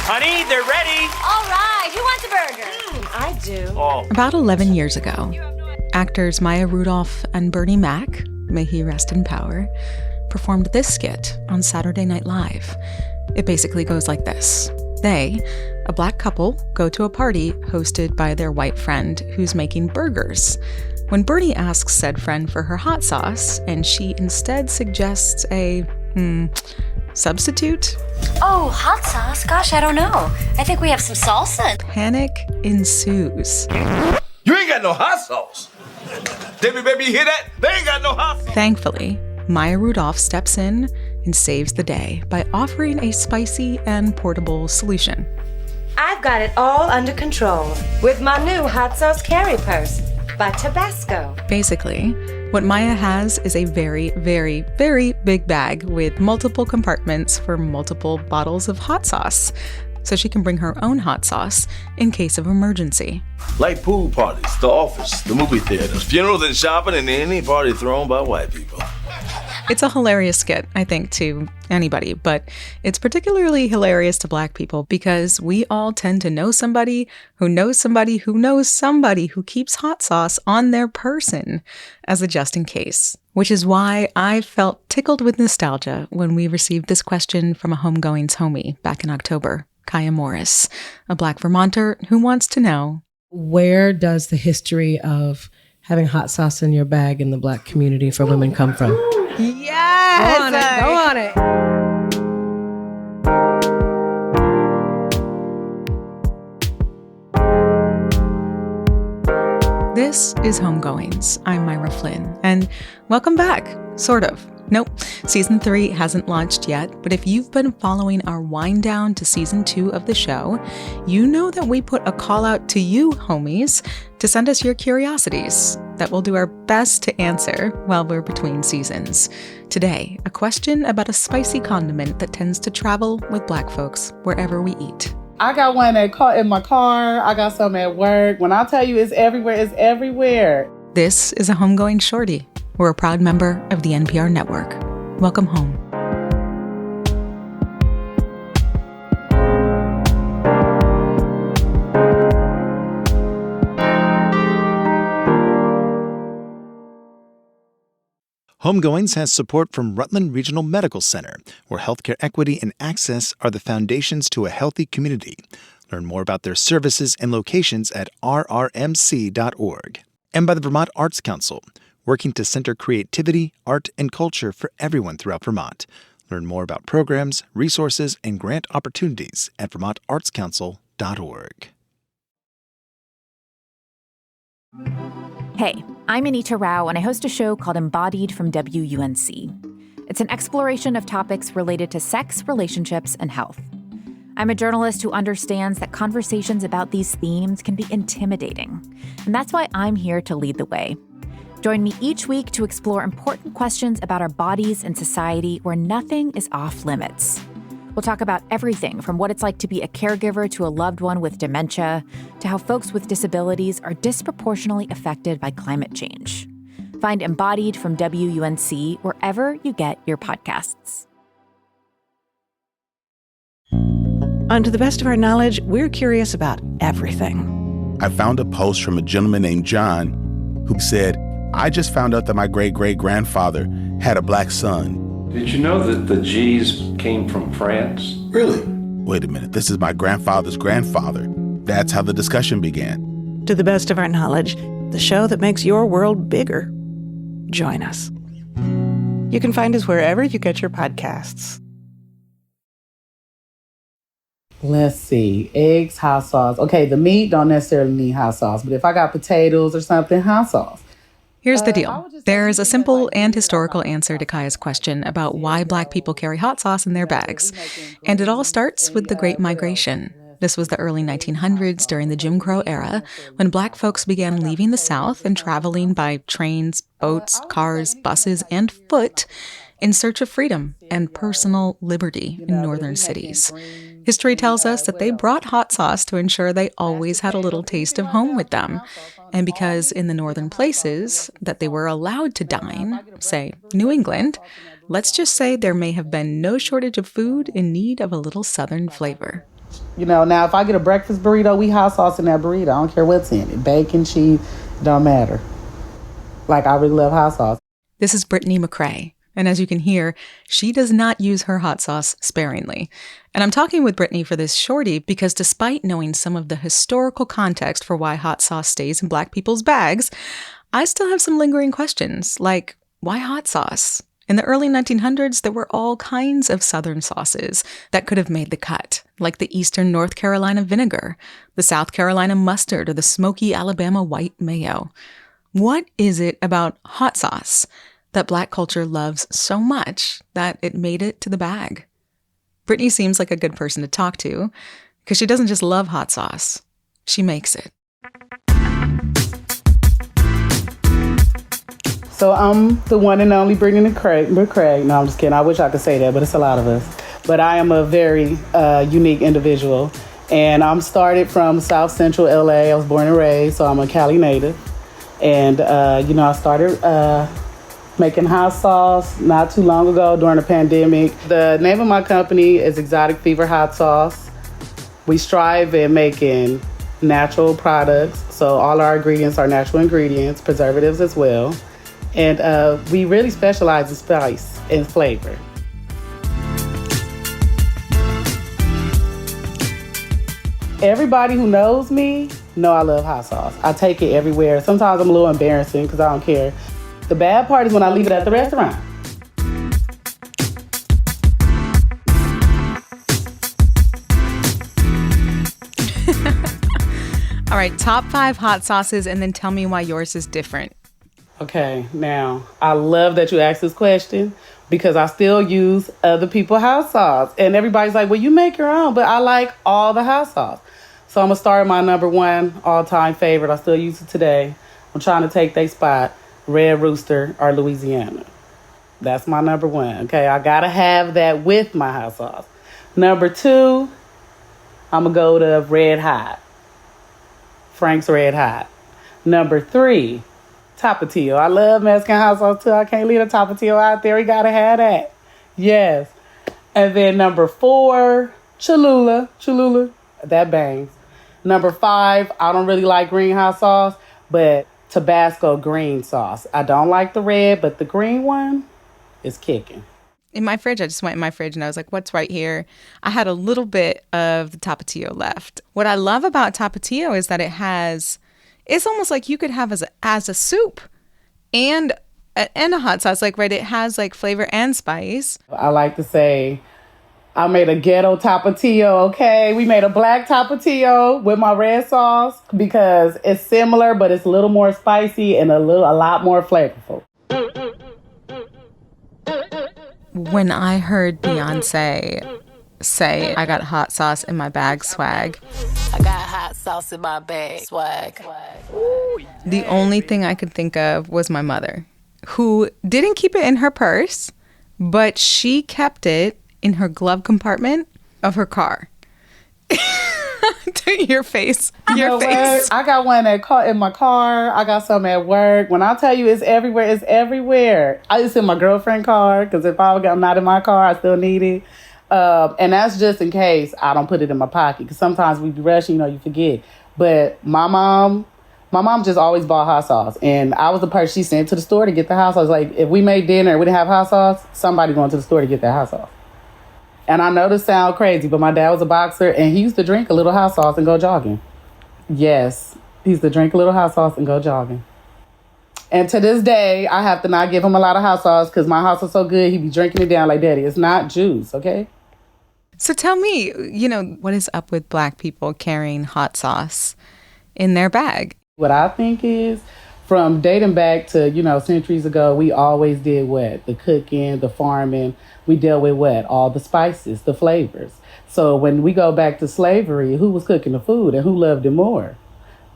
Honey, they're ready. All right, who wants a burger? I do. Oh. About 11 years ago, actors Maya Rudolph and Brittney Mac, may he rest in power, performed this skit on Saturday Night Live. It basically goes like this. They, a black couple, go to a party hosted by their white friend who's making burgers. When Brittney asks said friend for her hot sauce, and she instead suggests a, substitute? Oh, hot sauce? Gosh, I don't know. I think we have some salsa. Panic ensues. You ain't got no hot sauce. Debbie, baby, you hear that? They ain't got no hot sauce. Thankfully, Maya Rudolph steps in and saves the day by offering a spicy and portable solution. I've got it all under control with my new hot sauce carry purse by Tabasco. Basically, what Maya has is a very, very, very big bag with multiple compartments for multiple bottles of hot sauce, so she can bring her own hot sauce in case of emergency. Like pool parties, the office, the movie theaters, funerals and shopping, and any party thrown by white people. It's a hilarious skit, I think, to anybody, but it's particularly hilarious to Black people because we all tend to know somebody who knows somebody who knows somebody who keeps hot sauce on their person as a just in case. Which is why I felt tickled with nostalgia when we received this question from a Homegoings homie back in October, Kiah Morris, a Black Vermonter who wants to know, where does the history of having hot sauce in your bag in the Black community for women come from? yes! Go on it. This is Homegoings. I'm Myra Flynn, and welcome back, sort of. Nope, Season 3 hasn't launched yet, but if you've been following our wind down to Season 2 of the show, you know that we put a call out to you, homies, to send us your curiosities that we'll do our best to answer while we're between seasons. Today, a question about a spicy condiment that tends to travel with Black folks wherever we eat. I got one in my car. I got some at work. When I tell you it's everywhere, it's everywhere. This is a Homegoings Shorty. We're a proud member of the NPR network. Welcome home. Homegoings has support from Rutland Regional Medical Center, where healthcare equity and access are the foundations to a healthy community. Learn more about their services and locations at rrmc.org. And by the Vermont Arts Council, working to center creativity, art, and culture for everyone throughout Vermont. Learn more about programs, resources, and grant opportunities at vermontartscouncil.org. Hey, I'm Anita Rao, and I host a show called Embodied from WUNC. It's an exploration of topics related to sex, relationships, and health. I'm a journalist who understands that conversations about these themes can be intimidating, and that's why I'm here to lead the way. Join me each week to explore important questions about our bodies and society where nothing is off limits. We'll talk about everything from what it's like to be a caregiver to a loved one with dementia, to how folks with disabilities are disproportionately affected by climate change. Find Embodied from WUNC wherever you get your podcasts. To the best of our knowledge, we're curious about everything. I found a post from a gentleman named John who said, I just found out that my great-great-grandfather had a black son. Did you know that the G's came from France? Really? Wait a minute, this is my grandfather's grandfather. That's how the discussion began. To the best of our knowledge, the show that makes your world bigger. Join us. You can find us wherever you get your podcasts. Let's see. Eggs, hot sauce. Okay, the meat don't necessarily need hot sauce, but if I got potatoes or something, hot sauce. Here's the deal. There's a simple and historical answer to Kiah's question about why Black people carry hot sauce in their bags. And it all starts with the Great Migration. This was the early 1900s during the Jim Crow era, when Black folks began leaving the South and traveling by trains, boats, cars, buses, and foot in search of freedom and personal liberty in northern cities. History tells us that they brought hot sauce to ensure they always had a little taste of home with them. And because in the northern places that they were allowed to dine, say New England, let's just say there may have been no shortage of food in need of a little southern flavor. You know, now if I get a breakfast burrito, we hot sauce in that burrito. I don't care what's in it. Bacon, cheese, don't matter. Like, I really love hot sauce. This is Brittney McCray. And as you can hear, she does not use her hot sauce sparingly. And I'm talking with Brittney for this shorty because despite knowing some of the historical context for why hot sauce stays in Black people's bags, I still have some lingering questions, like, why hot sauce? In the early 1900s, there were all kinds of Southern sauces that could have made the cut, like the Eastern North Carolina vinegar, the South Carolina mustard, or the smoky Alabama white mayo. What is it about hot sauce that Black culture loves so much that it made it to the bag? Brittney seems like a good person to talk to because she doesn't just love hot sauce, she makes it. So I'm the one and only Brittney McCray. No, I'm just kidding. I wish I could say that, but it's a lot of us. But I am a very unique individual. And I'm started from South Central LA. I was born and raised, so I'm a Cali native. And, I started making hot sauce not too long ago during the pandemic. The name of my company is Exotic Fever Hot Sauce. We strive at making natural products. So all our ingredients are natural ingredients, preservatives as well. And we really specialize in spice and flavor. Everybody who knows me know I love hot sauce. I take it everywhere. Sometimes I'm a little embarrassing because I don't care. The bad part is when I leave it at the restaurant. All right, top 5 hot sauces, and then tell me why yours is different. Okay, now, I love that you asked this question because I still use other people's hot sauce. And everybody's like, well, you make your own, but I like all the hot sauce. So I'm going to start with my number 1 all-time favorite. I still use it today. I'm trying to take their spot, Red Rooster or Louisiana. That's my number 1, okay? I got to have that with my hot sauce. Number 2, I'm going to go to Red Hot. Frank's Red Hot. Number 3, Tapatio. I love Mexican hot sauce too. I can't leave a Tapatio out there. We gotta have that. Yes. And then number 4, Cholula. Cholula. That bangs. Number 5, I don't really like green hot sauce, but Tabasco green sauce. I don't like the red, but the green one is kicking. In my fridge, I just went in my fridge and I was like, what's right here? I had a little bit of the Tapatio left. What I love about Tapatio is that it's almost like you could have as a soup and a hot sauce. Like, right, it has like flavor and spice. I like to say I made a ghetto Tapatio, okay? We made a black Tapatio with my red sauce because it's similar, but it's a little more spicy and a lot more flavorful. When I heard Beyonce say, I got hot sauce in my bag swag, I got hot sauce in my bag swag. The only thing I could think of was my mother, who didn't keep it in her purse, but she kept it in her glove compartment of her car. Your face. Your face. I got one in my car. I got some at work. When I tell you it's everywhere, it's everywhere. I just in my girlfriend's car because if I'm not in my car, I still need it. And that's just in case I don't put it in my pocket because sometimes we be rushing, you forget. But my mom just always bought hot sauce. And I was the person she sent to the store to get the hot sauce. Like, if we made dinner and we didn't have hot sauce, somebody going to the store to get that hot sauce. And I know this sounds crazy, but my dad was a boxer, and he used to drink a little hot sauce and go jogging. Yes, he used to drink a little hot sauce and go jogging. And to this day, I have to not give him a lot of hot sauce because my hot sauce is so good, he be drinking it down like daddy. It's not juice, okay? So tell me, what is up with Black people carrying hot sauce in their bag? What I think is, from dating back to, centuries ago, we always did what? The cooking, the farming. We dealt with what? All the spices, the flavors. So when we go back to slavery, who was cooking the food and who loved it more?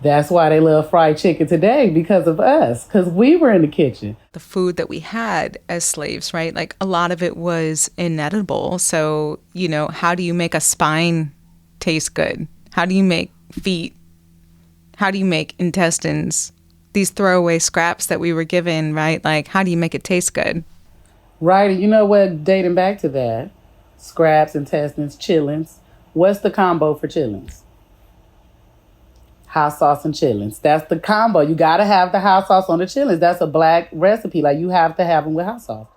That's why they love fried chicken today, because of us, because we were in the kitchen. The food that we had as slaves, right? Like, a lot of it was inedible. So, how do you make a spine taste good? How do you make feet? How do you make intestines? These throwaway scraps that we were given, right? Like, how do you make it taste good? Right, and you know what? Dating back to that, scraps, intestines, chillings, What's the combo for chitlins? Hot sauce and chitlins. That's the combo. You got to have the hot sauce on the chitlins. That's a black recipe. Like, you have to have them with hot sauce.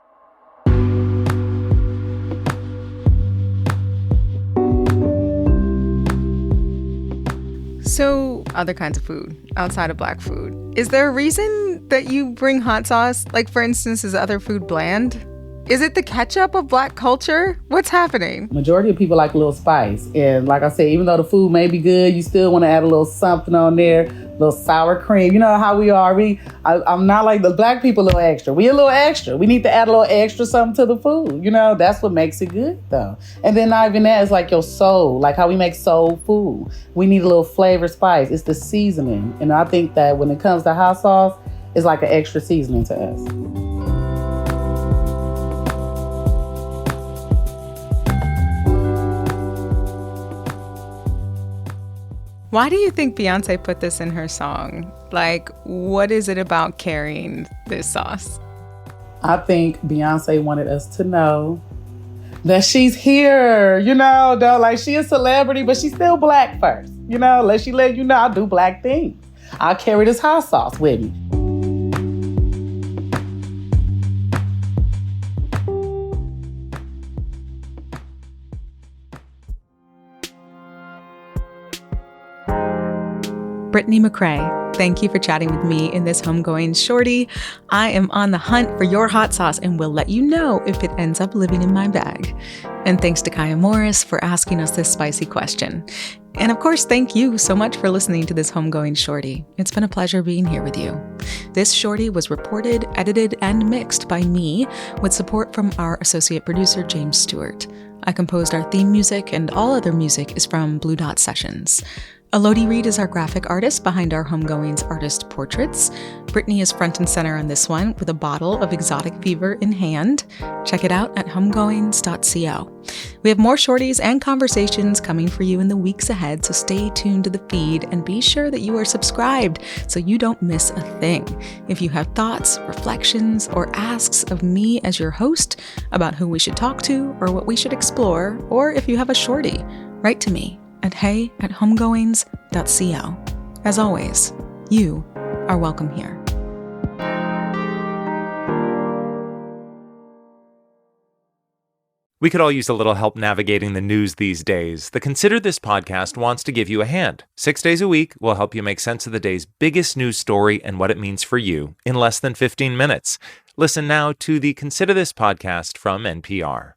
So, other kinds of food outside of black food. Is there a reason that you bring hot sauce? Like, for instance, is other food bland? Is it the ketchup of black culture? What's happening? Majority of people like a little spice. And like I said, even though the food may be good, you still want to add a little something on there, a little sour cream. You know how we are. I'm not like the black people a little extra. We a little extra. We need to add a little extra something to the food. You know, that's what makes it good, though. And then not even that, it's like your soul, like how we make soul food. We need a little flavor spice. It's the seasoning. And I think that when it comes to hot sauce, it's like an extra seasoning to us. Why do you think Beyonce put this in her song? Like, what is it about carrying this sauce? I think Beyonce wanted us to know that she's here, you know, though, like she a celebrity, but she's still black first, you know, let you know I do black things. I'll carry this hot sauce with me. Brittney McCray, thank you for chatting with me in this Homegoings Shorty. I am on the hunt for your hot sauce and will let you know if it ends up living in my bag. And thanks to Kiah Morris for asking us this spicy question. And of course, thank you so much for listening to this Homegoings Shorty. It's been a pleasure being here with you. This Shorty was reported, edited, and mixed by me with support from our associate producer, James Stewart. I composed our theme music, and all other music is from Blue Dot Sessions. Elodie Reed is our graphic artist behind our Homegoings artist portraits. Brittney is front and center on this one with a bottle of Exotic Fever in hand. Check it out at homegoings.co. We have more shorties and conversations coming for you in the weeks ahead, so stay tuned to the feed and be sure that you are subscribed so you don't miss a thing. If you have thoughts, reflections, or asks of me as your host about who we should talk to or what we should explore, or if you have a shorty, write to me at hey@homegoings.co. As always, you are welcome here. We could all use a little help navigating the news these days. The Consider This podcast wants to give you a hand. 6 days a week, we'll help you make sense of the day's biggest news story and what it means for you in less than 15 minutes. Listen now to the Consider This podcast from NPR.